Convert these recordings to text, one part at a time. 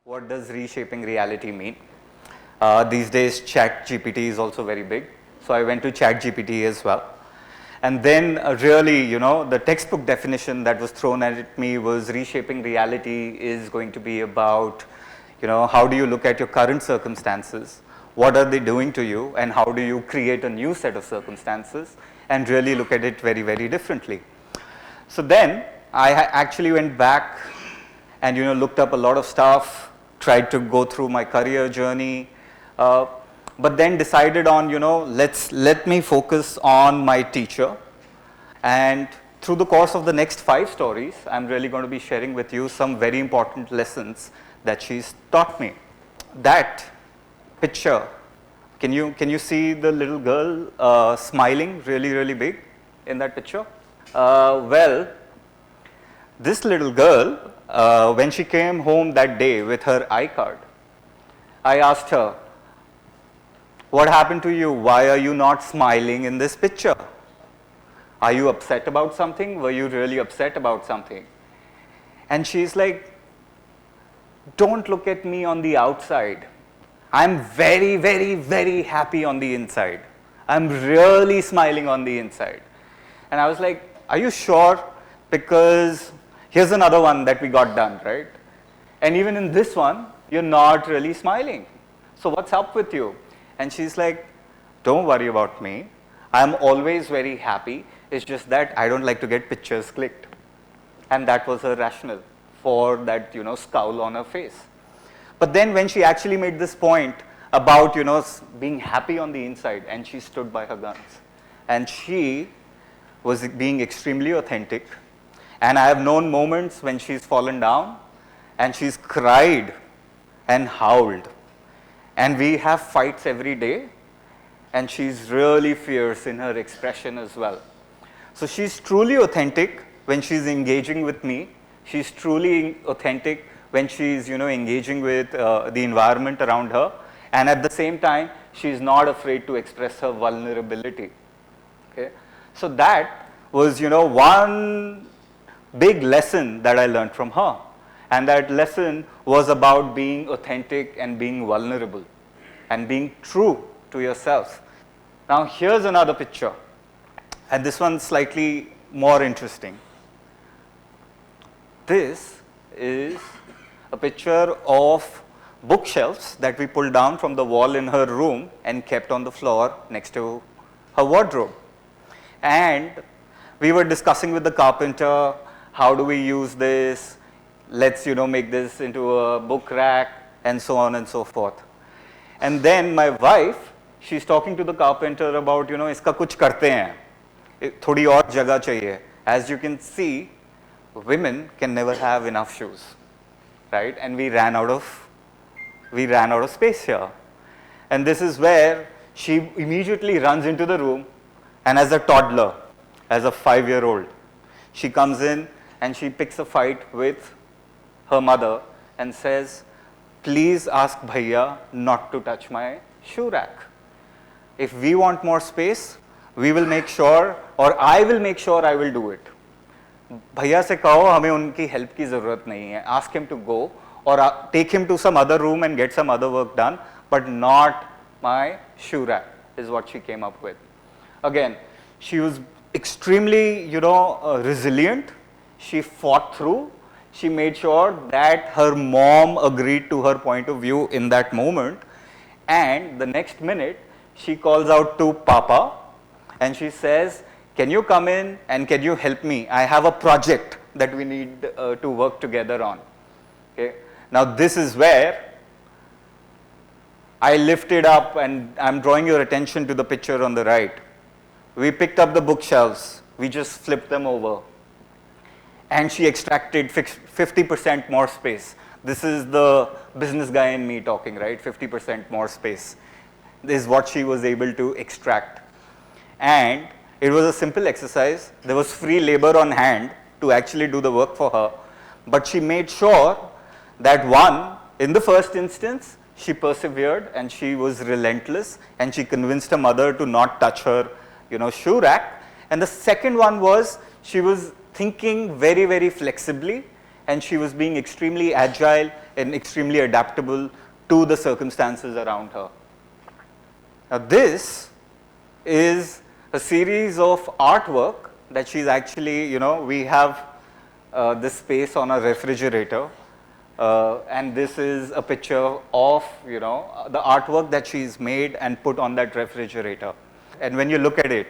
What does reshaping reality mean? These days, ChatGPT is also very big. So I went to ChatGPT as well. And then really, the textbook definition that was thrown at me was reshaping reality is going to be about, how do you look at your current circumstances? What are they doing to you? And how do you create a new set of circumstances and really look at it very, very differently? So then I actually went back and, looked up a lot of stuff, tried to go through my career journey, but then decided on, let me focus on my teacher. And through the course of the next 5 stories, I'm really going to be sharing with you some very important lessons that she's taught me. That picture, can you see the little girl smiling really, really big in that picture? Well, this little girl, when she came home that day with her iCard, I asked her, what happened to you? Why are you not smiling in this picture? Are you upset about something? Were you really upset about something? And she's like, don't look at me on the outside. I'm very, very, very happy on the inside. I'm really smiling on the inside. And I was like, are you sure? Because here's another one that we got done, right? And even in this one, you're not really smiling. So what's up with you? And she's like, don't worry about me. I'm always very happy. It's just that I don't like to get pictures clicked. And that was her rationale for that, scowl on her face. But then when she actually made this point about, being happy on the inside, and she stood by her guns. And she was being extremely authentic. And I have known moments when she's fallen down and she's cried and howled. And we have fights every day, and she's really fierce in her expression as well. So she's truly authentic when she's engaging with me. She's truly authentic when she's, engaging with the environment around her. And at the same time, she's not afraid to express her vulnerability. Okay? So that was, one big lesson that I learned from her. And that lesson was about being authentic and being vulnerable and being true to yourself. Now here's another picture, and this one's slightly more interesting. This is a picture of bookshelves that we pulled down from the wall in her room and kept on the floor next to her wardrobe. And we were discussing with the carpenter, how do we use this? Let's, make this into a book rack, and so on and so forth. And then my wife, she's talking to the carpenter about, iska kuch karte hain. Thodi aur jagah chahiye. As you can see, women can never have enough shoes, right? And we ran out of space here. And this is where she immediately runs into the room, and as a toddler, as a 5-year-old, she comes in and she picks a fight with her mother and says, please ask Bhaiya not to touch my shoe rack. If we want more space, we will make sure, or I will make sure I will do it. Bhaiya se kaho, hame unki help ki zarurat nahi hai. Ask him to go, or take him to some other room and get some other work done, but not my shoe rack, is what she came up with. Again, she was extremely, resilient. She fought through. She made sure that her mom agreed to her point of view in that moment. And the next minute, she calls out to Papa and she says, can you come in and can you help me? I have a project that we need to work together on. Okay? Now this is where I lifted up, and I'm drawing your attention to the picture on the right. We picked up the bookshelves. We just flipped them over. And she extracted 50% more space. This is the business guy in me talking, right? 50% more space. This is what she was able to extract. And it was a simple exercise. There was free labor on hand to actually do the work for her. But she made sure that in the first instance, she persevered and she was relentless, and she convinced her mother to not touch her, shoe rack. And the second one was, she was thinking very, very flexibly, and she was being extremely agile and extremely adaptable to the circumstances around her. Now this is a series of artwork that she's actually, we have this space on a refrigerator, and this is a picture of, the artwork that she's made and put on that refrigerator. And when you look at it,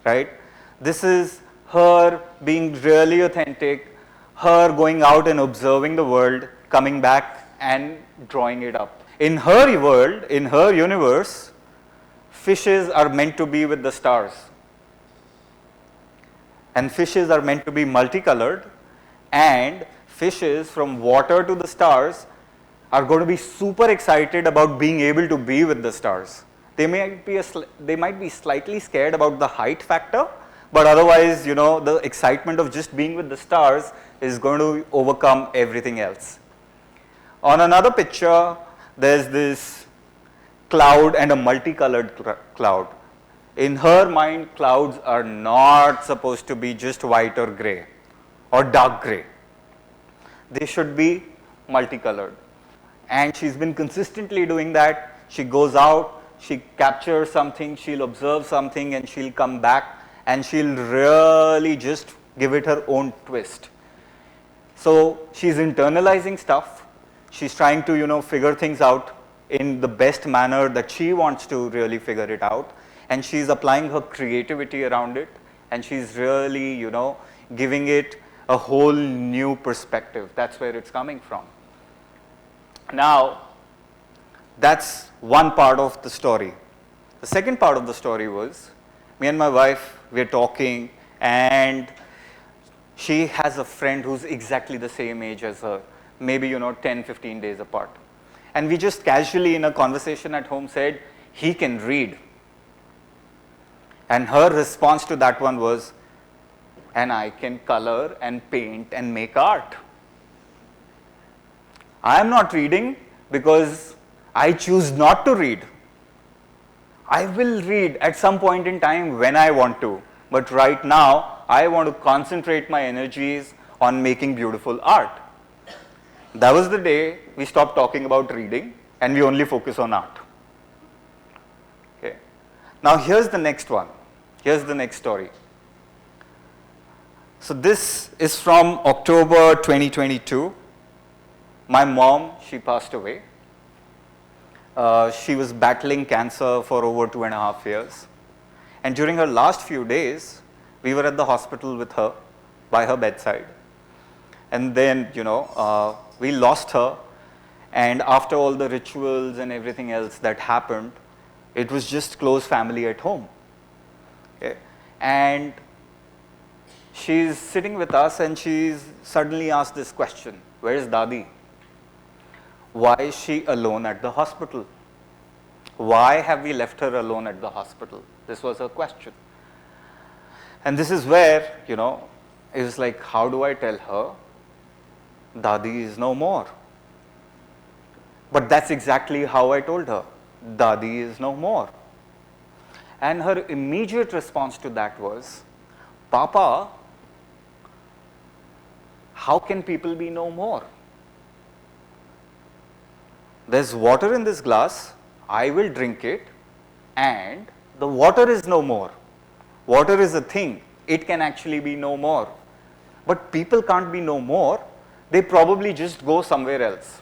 right, this is her being really authentic, her going out and observing the world, coming back and drawing it up. In her world, in her universe, fishes are meant to be with the stars. And fishes are meant to be multicolored, and fishes from water to the stars are going to be super excited about being able to be with the stars. They might be slightly scared about the height factor, but otherwise, the excitement of just being with the stars is going to overcome everything else. On another picture, there's this cloud and a multicolored cloud. In her mind, clouds are not supposed to be just white or gray or dark gray. They should be multicolored. And she's been consistently doing that. She goes out, she captures something, she'll observe something, and she'll come back and she'll really just give it her own twist. So she's internalizing stuff. She's trying to, figure things out in the best manner that she wants to really figure it out. And she's applying her creativity around it. And she's really, giving it a whole new perspective. That's where it's coming from. Now, that's one part of the story. The second part of the story was, me and my wife, we're talking, and she has a friend who's exactly the same age as her, maybe, 10, 15 days apart. And we just casually in a conversation at home said, he can read. And her response to that one was, and I can color and paint and make art. I am not reading because I choose not to read. I will read at some point in time when I want to, but right now I want to concentrate my energies on making beautiful art. That was the day we stopped talking about reading and we only focus on art. Okay. Now here's the next one. Here's the next story. So this is from October 2022. My mom, she passed away. She was battling cancer for over 2.5 years. And during her last few days, we were at the hospital with her, by her bedside. And then, we lost her. And after all the rituals and everything else that happened, it was just close family at home. Okay. And she's sitting with us and she's suddenly asked this question, where is Dadi? Why is she alone at the hospital? Why have we left her alone at the hospital? This was her question. And this is where, it was like, how do I tell her Dadi is no more? But that's exactly how I told her. Dadi is no more. And her immediate response to that was, Papa, how can people be no more? There's water in this glass, I will drink it, and the water is no more. Water is a thing, it can actually be no more. But people can't be no more, they probably just go somewhere else.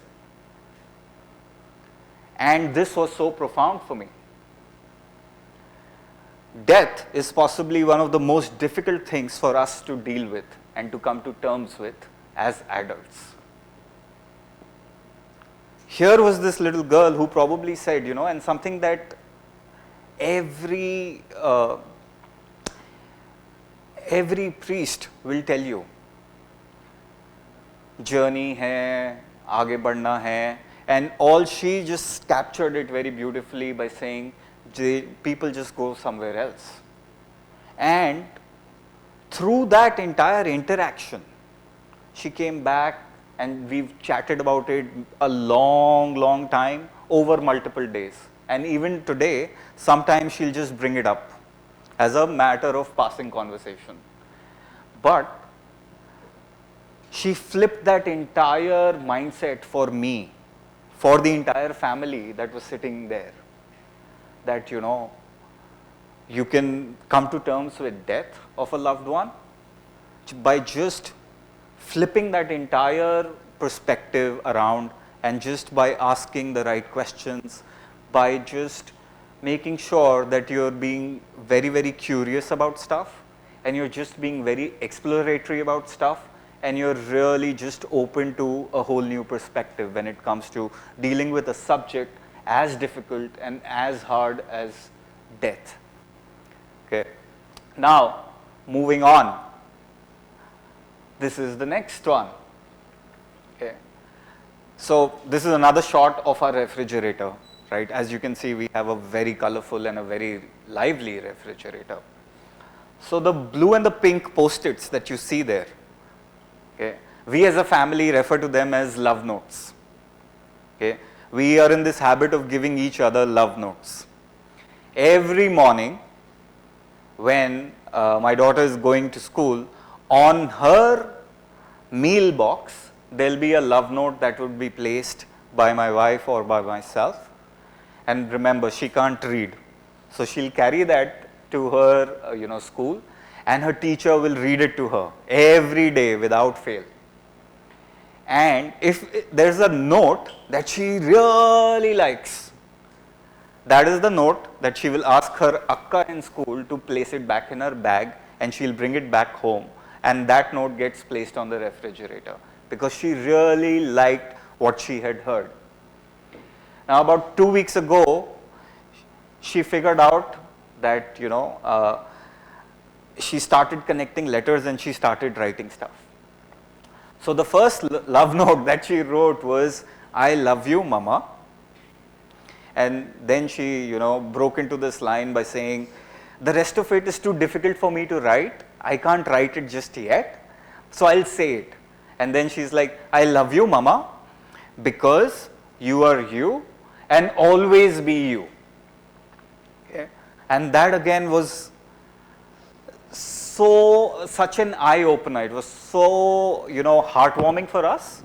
And this was so profound for me. Death is possibly one of the most difficult things for us to deal with and to come to terms with as adults. Here was this little girl who probably said, and something that every priest will tell you, journey hai, aage badhna hai, and all she just captured it very beautifully by saying, people just go somewhere else. And through that entire interaction, she came back and we've chatted about it a long, long time over multiple days. And even today, sometimes she'll just bring it up as a matter of passing conversation. But she flipped that entire mindset for me, for the entire family that was sitting there. That, you know, you can come to terms with death of a loved one by just flipping that entire perspective around, and just by asking the right questions, by just making sure that you're being very, very curious about stuff, and you're just being very exploratory about stuff, and you're really just open to a whole new perspective when it comes to dealing with a subject as difficult and as hard as death. Okay. Now, moving on. This is the next one. Okay. So this is another shot of our refrigerator, right? As you can see, we have a very colorful and a very lively refrigerator. So the blue and the pink post-its that you see there, okay, we as a family refer to them as love notes. Okay. We are in this habit of giving each other love notes. Every morning when my daughter is going to school, on her meal box, there'll be a love note that would be placed by my wife or by myself. And remember, she can't read. So she'll carry that to her school, and her teacher will read it to her every day without fail. And if there's a note that she really likes, that is the note that she will ask her akka in school to place it back in her bag, and she'll bring it back home, and that note gets placed on the refrigerator because she really liked what she had heard. Now about 2 weeks ago, she figured out that she started connecting letters and she started writing stuff. So the first love note that she wrote was, "I love you, Mama." And then she, broke into this line by saying, "The rest of it is too difficult for me to write. I can't write it just yet, so I'll say it." And then she's like, "I love you, Mama, because you are you and always be you." Okay. And that again was such an eye-opener. It was so, heartwarming for us.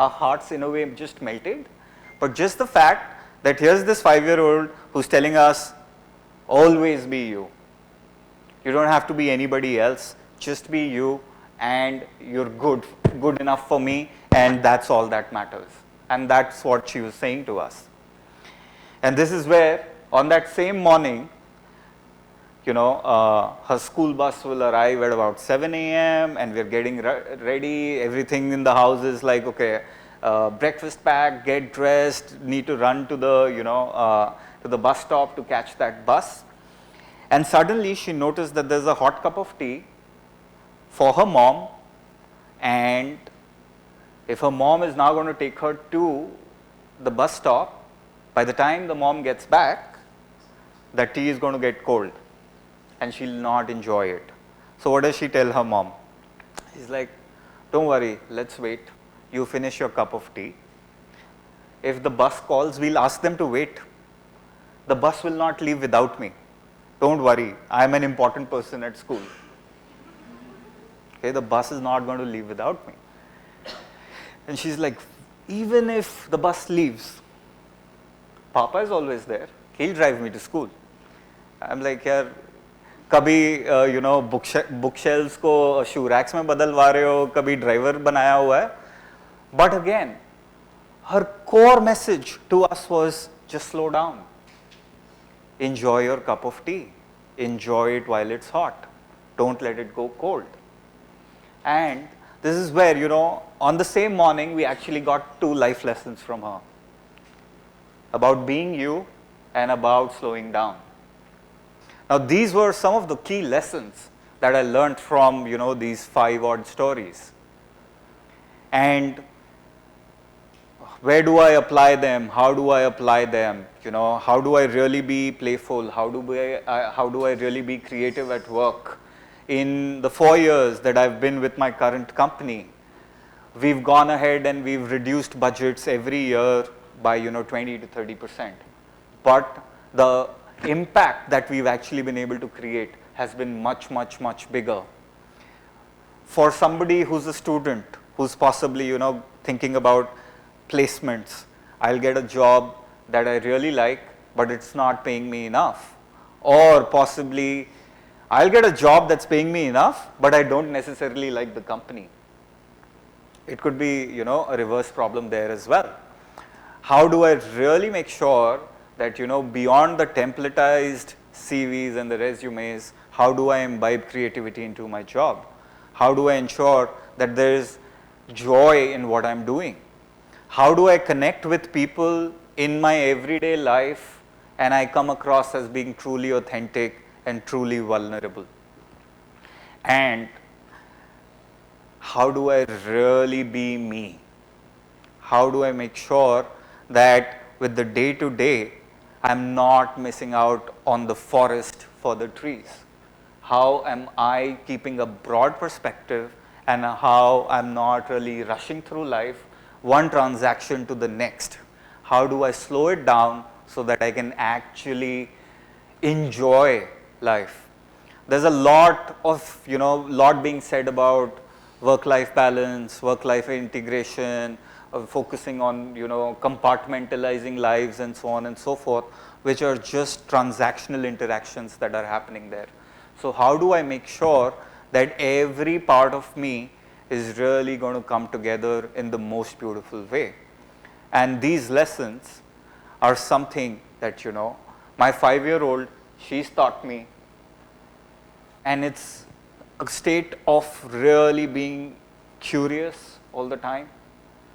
Our hearts in a way just melted. But just the fact that here's this 5-year-old who's telling us, always be you. You don't have to be anybody else, just be you, and you're good enough for me, and that's all that matters. And that's what she was saying to us. And this is where, on that same morning, her school bus will arrive at about 7 a.m. and we're getting ready. Everything in the house is like, okay, breakfast packed, get dressed, need to run to the bus stop to catch that bus. And suddenly she noticed that there's a hot cup of tea for her mom, and if her mom is now going to take her to the bus stop, by the time the mom gets back, the tea is going to get cold and she'll not enjoy it. So what does she tell her mom? She's like, "Don't worry, let's wait. You finish your cup of tea. If the bus calls, we'll ask them to wait. The bus will not leave without me. Don't worry, I'm an important person at school. Okay, the bus is not going to leave without me." And she's like, "Even if the bus leaves, Papa is always there. He'll drive me to school." I'm like, "यार, कभी book shelves को शू racks में बदलवा रहे हो, कभी driver बनाया हुआ है." But again, her core message to us was, just slow down. Enjoy your cup of tea. Enjoy it while it's hot. Don't let it go cold. And this is where, on the same morning, we actually got 2 life lessons from her. About being you and about slowing down. Now, these were some of the key lessons that I learned from, these 5 odd stories. And where do I apply them? How do I apply them? How do I really be playful? How do I really be creative at work? In the 4 years that I've been with my current company, we've gone ahead and we've reduced budgets every year by 20 to 30%. But the impact that we've actually been able to create has been much, much, much bigger. For somebody who's a student, who's possibly, you know, thinking about placements. I'll get a job that I really like, but it's not paying me enough. Or possibly, I'll get a job that's paying me enough, but I don't necessarily like the company. It could be, you know, a reverse problem there as well. How do I really make sure that, you know, beyond the templatized CVs and the resumes, how do I imbibe creativity into my job? How do I ensure that there is joy in what I'm doing? How do I connect with people in my everyday life and I come across as being truly authentic and truly vulnerable? And how do I really be me? How do I make sure that with the day-to-day, I'm not missing out on the forest for the trees? How am I keeping a broad perspective and how I'm not really rushing through life, one transaction to the next? How do I slow it down so that I can actually enjoy life? There's a lot of, you know, lot being said about work-life balance, work-life integration, focusing on, you know, compartmentalizing lives and so on and so forth, which are just transactional interactions that are happening there. So how do I make sure that every part of me is really going to come together in the most beautiful way? And these lessons are something that, you know, my 5-year-old, she's taught me, and it's a state of really being curious all the time.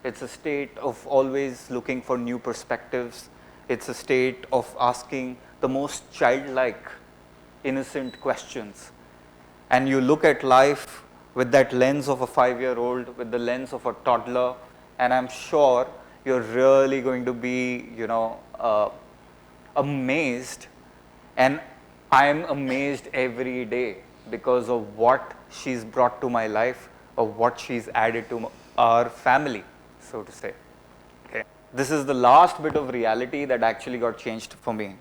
It's a state of always looking for new perspectives. It's a state of asking the most childlike, innocent questions. And you look at life with that lens of a 5-year-old, with the lens of a toddler, and I'm sure you're really going to be, you know, amazed. And I'm amazed every day because of what she's brought to my life, or what she's added to our family, so to say. Okay. This is the last bit of reality that actually got changed for me.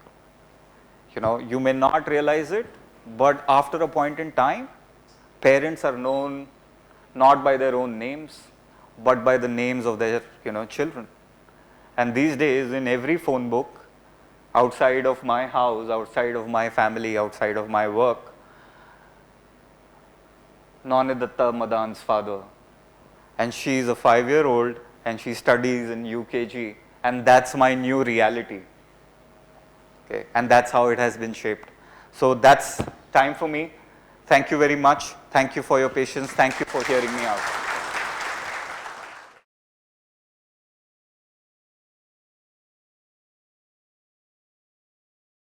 You know, you may not realize it, but after a point in time, parents are known not by their own names, but by the names of their, you know, children. And these days, in every phone book, outside of my house, outside of my family, outside of my work, Nanidatta Madan's father. And she's a 5-year-old and she studies in UKG, and that's my new reality. Okay, and that's how it has been shaped. So that's time for me. Thank you very much. Thank you for your patience. Thank you for hearing me out.